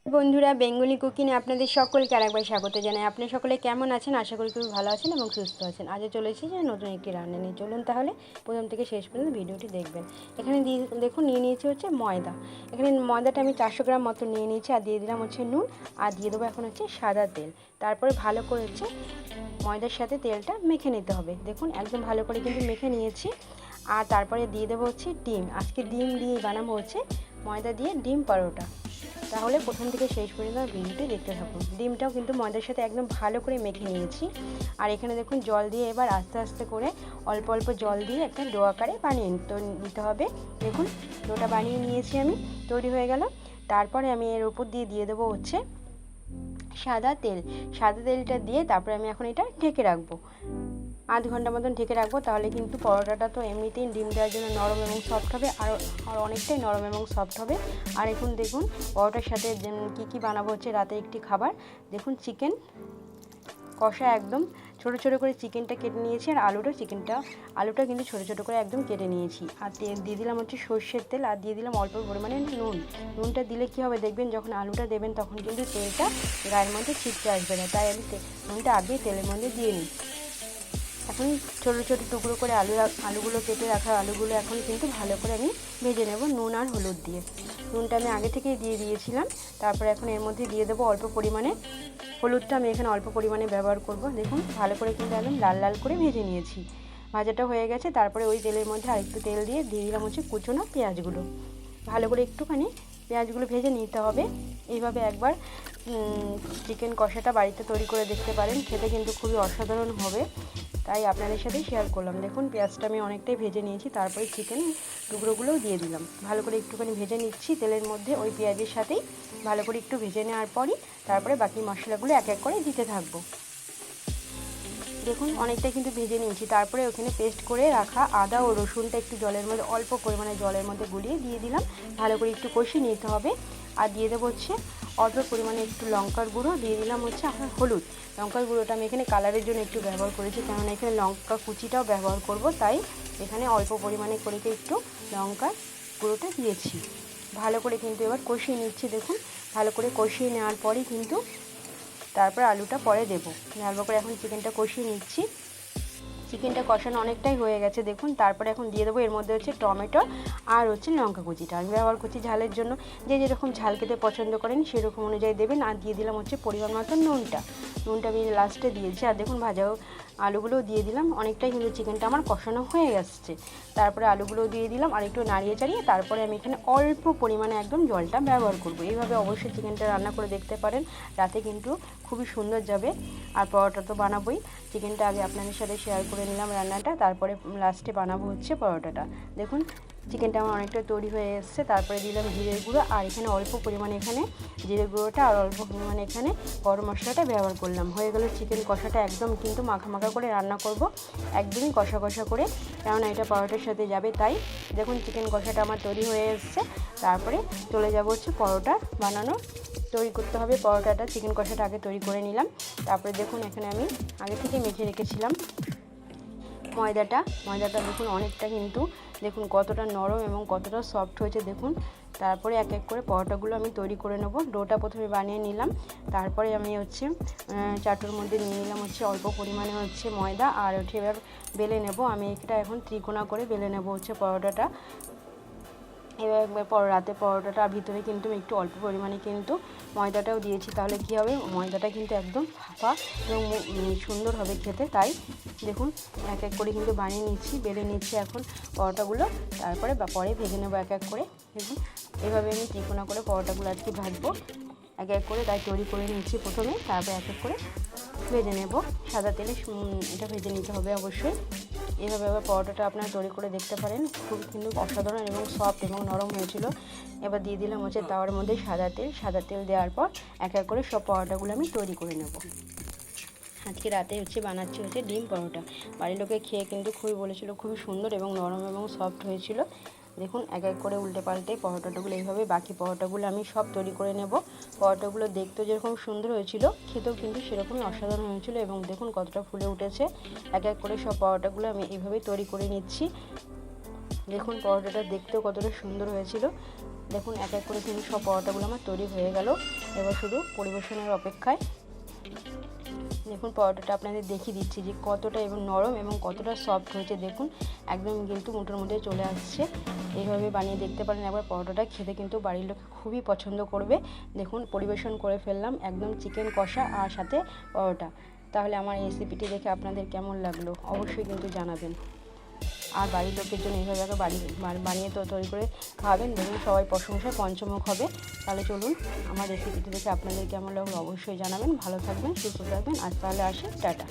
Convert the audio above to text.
বন্ধুরা, বেঙ্গলি কুকিংয়ে আপনাদের সকলকে আরেকবার স্বাগত জানাই। আপনি সকলে কেমন আছেন? আশা করি খুবই ভালো আছেন এবং সুস্থ আছেন। আজও চলেছি যে নতুন একটি রান্না নিয়ে। চলুন তাহলে প্রথম থেকে শেষ পর্যন্ত ভিডিওটি দেখবেন। এখানে দেখুন নিয়ে নিয়েছি হচ্ছে ময়দা। এখানে ময়দাটা আমি 400 গ্রাম মতো নিয়ে নিয়েছি, আর দিয়ে দিলাম হচ্ছে নুন, আর দিয়ে দেবো এখন হচ্ছে সাদা তেল। তারপরে ভালো করে হচ্ছে ময়দার সাথে তেলটা মেখে নিতে হবে। দেখুন একদম ভালো করে কিন্তু মেখে নিয়েছি। আর তারপরে দিয়ে দেবো হচ্ছে ডিম। আজকে ডিম দিয়ে বানাবো হচ্ছে ময়দা দিয়ে ডিম পরোটা। তাহলে প্রথম থেকে শেষ পর্যন্ত ভিডিওটি দেখতে থাকুন। ডিমটাও কিন্তু ময়দার সাথে একদম ভালো করে মেখে নিয়েছি। আর এখানে দেখুন জল দিয়ে এবার আস্তে আস্তে করে অল্প অল্প জল দিয়ে একটা ডো আকারে বানিয়ে নিতে হবে। দেখুন ডোটা বানিয়ে নিয়েছি আমি, তৈরি হয়ে গেল। তারপরে আমি এর উপর দিয়ে দেবো হচ্ছে সাদা তেল। সাদা তেলটা দিয়ে তারপরে আমি এখন এটা ঢেকে রাখবো, আধ ঘন্টা মতন ঢেকে রাখবো। তাহলে কিন্তু পরোটাটা তো এমনিতেই ডিম দেওয়ার জন্য নরম এবং সফট হবে, আর অনেকটাই নরম এবং সফট হবে। আর এখন দেখুন পরোটার সাথে কী বানাবো হচ্ছে রাতে একটি খাবার। দেখুন চিকেন কষা, একদম ছোটো ছোটো করে চিকেনটা কেটে নিয়েছি, আর আলুটা কিন্তু ছোটো ছোটো করে একদম কেটে নিয়েছি। আর তেল দিয়ে দিলাম হচ্ছে সর্ষের তেল, আর দিয়ে দিলাম অল্প পরিমাণে নুনটা দিলে কী হবে দেখবেন, যখন আলুটা দেবেন তখন কিন্তু তেলটা গায়ের মধ্যে ছিটকে আসবে না, তাই আমি নুনটা আগেই তেলের মধ্যে দিয়ে নিই। এখন ছোটো ছোটো টুকরো করে আলুগুলো কেটে রাখা আলুগুলো এখন কিন্তু ভালো করে আমি ভেজে নেব নুন আর হলুদ দিয়ে। নুনটা আমি আগে থেকেই দিয়ে দিয়েছিলাম। তারপরে এখন এর মধ্যে দিয়ে দেবো অল্প পরিমাণে হলুদটা, আমি এখানে অল্প পরিমাণে ব্যবহার করব। দেখুন ভালো করে কিন্তু একদম লাল লাল করে ভেজে নিয়েছি। ভাজাটা হয়ে গেছে। তারপরে ওই তেলের মধ্যে আরেকটু তেল দিয়ে দিলাম হচ্ছে কুচনো পেঁয়াজগুলো। ভালো করে একটুখানি পেঁয়াজগুলো ভেজে নিতে হবে। এইভাবে একবার চিকেন কষাটা বাড়িতে তৈরি করে দেখতে পারেন, খেতে কিন্তু খুবই অসাধারণ হবে, তাই আপনাদের সাথে শেয়ার করলাম। দেখুন পেঁয়াজটা আমি অনেকটাই ভেজে নিয়েছি। তারপরে চিকেন টুকরোগুলোও দিয়ে দিলাম, ভালো করে একটুখানি ভেজে নিচ্ছি তেলের মধ্যে ওই পেঁয়াজের সাথেই। ভালো করে একটু ভেজে নেওয়ার পরই তারপরে বাকি মশলাগুলো এক এক করে দিতে থাকবো। দেখুন অনেকটা কিন্তু ভেজে নিয়েছি। তারপরে ওখানে পেস্ট করে রাখা আদা ও রসুনটা একটু জলের মধ্যে অল্প পরিমাণে জলের মধ্যে গুলিয়ে দিয়ে দিলাম। ভালো করে একটু কষিয়ে নিতে হবে। আর দিয়ে দেবো হচ্ছে অল্প পরিমাণে একটু লঙ্কার গুঁড়ো, দিয়ে দিলাম হচ্ছে আপনার হলুদ। লঙ্কার গুঁড়োটা আমি এখানে কালারের জন্য একটু ব্যবহার করেছি, কেননা এখানে লঙ্কা কুচিটাও ব্যবহার করব, তাই এখানে অল্প পরিমাণে করে একটু লঙ্কার গুঁড়োটা দিয়েছি। ভালো করে কিন্তু এবার কষিয়ে নিচ্ছি। দেখুন ভালো করে কষিয়ে নেওয়ার পরই কিন্তু তারপর আলুটা পরে দেবো। ভালো করে এখন চিকেনটা কষিয়ে নিচ্ছি। চিকেনটা কষানো অনেকটাই হয়ে গেছে দেখুন। তারপরে এখন দিয়ে দেবো এর মধ্যে হচ্ছে টমেটো আর হচ্ছে লঙ্কা কুচিটা আমি ব্যবহার করছি ঝালের জন্য। যে যেরকম ঝাল খেতে পছন্দ করেন সেরকম অনুযায়ী দেবেন। আর দিয়ে দিলাম হচ্ছে পরিমাণ মতো নুনটা আমি লাস্টে দিয়েছি। আর দেখুন ভাজা আলুগুলোও দিয়ে দিলাম। অনেকটাই কিন্তু চিকেনটা আমার কষানো হয়ে গেছে। তারপরে আলুগুলোও দিয়ে দিলাম, আর একটু নাড়িয়ে চাড়িয়ে তারপরে আমি এখানে অল্প পরিমাণে একদম জলটা ব্যবহার করব। এইভাবে অবশ্যই চিকেনটা রান্না করে দেখতে পারেন, রাতে কিন্তু খুবই সুন্দর যাবে। আর পরোটা তো বানাবোই, চিকেনটা আগে আপনাদের সাথে শেয়ার করে নিলাম রান্নাটা, তারপরে লাস্টে বানাবো হচ্ছে পরোটাটা। দেখুন চিকেনটা আমার অনেকটা তৈরি হয়ে এসছে। তারপরে দিলাম জিরের গুঁড়ো, আর এখানে অল্প পরিমাণে এখানে জিরের গুঁড়োটা আর অল্প পরিমাণে এখানে গরম মশলাটা ব্যবহার করলাম। হয়ে গেল চিকেন কষাটা। একদম কিন্তু মাখা মাখা করে রান্না করব, একদমই কষা কষা করে, কেননা এটা পরোটার সাথে যাবে তাই। দেখুন চিকেন কষাটা আমার তৈরি হয়ে এসছে। তারপরে চলে যাব হচ্ছে পরোটা বানানো, তৈরি করতে হবে পরোটাটা। চিকেন কষাটা আগে তৈরি করে নিলাম। তারপরে দেখুন এখানে আমি আগে থেকে মেখে রেখেছিলাম ময়দাটা দেখুন অনেকটা কিন্তু দেখুন কতটা নরম এবং কতটা সফট হয়েছে দেখুন। তারপরে এক এক করে পরোটাগুলো আমি তৈরি করে নেব। ডোটা প্রথমে বানিয়ে নিলাম, তারপরে আমি হচ্ছে চাটুর মধ্যে নিয়ে নিলাম হচ্ছে অল্প পরিমাণে হচ্ছে ময়দা, আর হচ্ছে এবার বেলে নেব। আমি এটা এখন ত্রিকোণা করে বেলে নেব হচ্ছে পরোটাটা। এবার একবার রাতে পরোটাটার ভিতরে কিন্তু একটু অল্প পরিমাণে কিন্তু ময়দাটাও দিয়েছি, তাহলে কী হবে ময়দাটা কিন্তু একদম ফাঁপা এবং সুন্দর হবে খেতে। তাই দেখুন এক এক করে কিন্তু বানিয়ে নিচ্ছি, বেলে নিচ্ছি এখন পরোটাগুলো। তারপরে পরে ভেজে নেবো এক এক করে। দেখুন এভাবে আমি ত্রিকোণা করে পরোটাগুলো আজকে ভাজবো এক এক করে, তাই তৈরি করে নিচ্ছি প্রথমে, তারপর এক এক করে ভেজে নেব। সাদা তেলে এটা ভেজে নিতে হবে অবশ্যই। এভাবে আবার পরোটাটা আপনারা তৈরি করে দেখতে পারেন, খুব কিন্তু অসাধারণ এবং সফট এবং নরম হয়েছিল। এবার দিয়ে দিলাম হচ্ছে তাওয়ার মধ্যে সাদা তেল দেওয়ার পর এক এক করে সব পরোটাগুলো আমি তৈরি করে নেব। আজকে রাতে বানাচ্ছি হচ্ছে ডিম পরোটা। বাড়ির লোকে খেয়ে কিন্তু খুবই বলেছিল খুবই সুন্দর এবং নরম এবং সফট হয়েছিল। দেখুন এক এক করে উল্টে পাল্টে পরোটাগুলো এইভাবে বাকি পরোটাগুলো আমি সব তৈরি করে নেব। পরোটাগুলো দেখতেও যেরকম সুন্দর হয়েছিল, খেতেও কিন্তু সেরকমই অসাধারণ হয়েছিল এবং দেখুন কতটা ফুলে উঠেছে। এক এক করে সব পরোটাগুলো আমি এইভাবেই তৈরি করে নিচ্ছি। দেখুন পরোটাটা দেখতেও কতটা সুন্দর হয়েছিল। দেখুন এক এক করে কিন্তু সব পরোটাগুলো আমার তৈরি হয়ে গেল। এবার শুধু পরিবেশনের অপেক্ষায়। দেখুন পরোটাটা আপনাদের দেখিয়ে দিচ্ছি যে কতটা এবং নরম এবং কতটা সফট হয়েছে। দেখুন একদম কিন্তু মুঠোর মধ্যে চলে আসছে। এইভাবে বানিয়ে দেখতে পারেন একবার। পরোটাটা খেতে কিন্তু বাড়ির লোক খুবই পছন্দ করবে। দেখুন পরিবেশন করে ফেললাম একদম চিকেন কষা আর সাথে পরোটা। তাহলে আমার এই রেসিপিটি দেখে আপনাদের কেমন লাগলো অবশ্যই কিন্তু জানাবেন। আর বাড়ির লোকের জন্য এইভাবে আগে বানিয়ে তৈরি করে খাওয়াবেন। দেখুন সবাই প্রশংসায় পঞ্চমুখ হবে। তাহলে চলুন আমার রেসিপিটি দেখে আপনাদের কেমন লাগলো অবশ্যই জানাবেন। ভালো থাকবেন, সুস্থ থাকবেন। আজ তাহলে আসি, টাটা।